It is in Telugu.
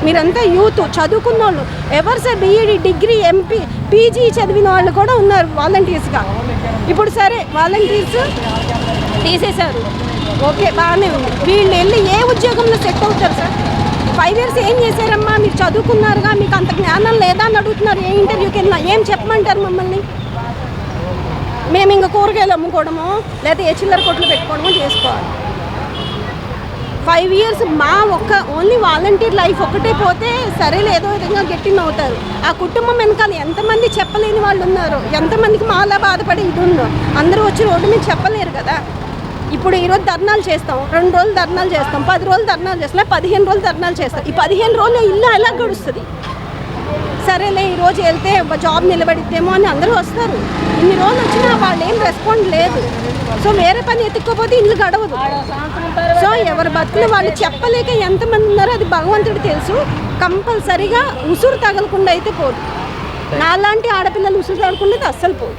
మీరంతా యూత్ చదువుకున్న వాళ్ళు, ఎవరు sir B Ed degree MP PG చదివిన వాళ్ళు కూడా ఉన్నారు వాలంటీర్స్గా. ఇప్పుడు సరే వాలంటీర్స్ తీసేశారు, ఓకే బాగానే ఉంది. వీళ్ళు వెళ్ళి ఏ ఉద్యోగంలో సెట్ అవుతారు సార్? 5 years ఏం చేశారమ్మా? మీరు చదువుకున్నారుగా, మీకు అంత జ్ఞానం లేదా అని అడుగుతున్నారు. ఏ ఇంటర్వ్యూకి వెళ్ళినా ఏం చెప్పమంటారు మమ్మల్ని? మేము ఇంకా కూరగాయలు అమ్ముకోవడమో లేదా ఏ చిల్లర కొట్లు పెట్టుకోవడమో చేసుకోవాలి. 5 years మా ఓన్లీ వాలంటీర్ లైఫ్ ఒక్కటే పోతే సరేలే ఏదో విధంగా గట్టిన అవుతారు. ఆ కుటుంబం వెనకాల ఎంతమంది చెప్పలేని వాళ్ళు ఉన్నారు, ఎంతమందికి మాలా బాధపడి ఇది ఉందో అందరూ వచ్చి రోడ్డు మీద చెప్పలేరు కదా. ఇప్పుడు ఈరోజు ధర్నాలు చేస్తాం, 2 రోజులు ధర్నాలు చేస్తాం, 10 రోజులు ధర్నాలు చేస్తాం, 15 రోజులు ధర్నాలు చేస్తాం. ఈ 15 రోజులు ఇల్లు ఎలా గడుస్తుంది? సరేలే ఈరోజు వెళ్తే జాబ్ నిలబడిద్దేమో అని అందరూ వస్తారు. ఇన్ని రోజులు వచ్చినా వాళ్ళు ఏం రెస్పాండ్ లేదు. సో వేరే పని ఎత్తుక్కోపోతే ఇల్లు గడవదు. సో ఎవరి బతుకులు వాళ్ళు చెప్పలేక ఎంతమంది ఉన్నారో అది భగవంతుడు తెలుసు. కంపల్సరీగా ఉసురు తగలకుండా అయితే పోదు. నాలాంటి ఆడపిల్లలు ఉసురు తగలకుండా అస్సలు పోదు.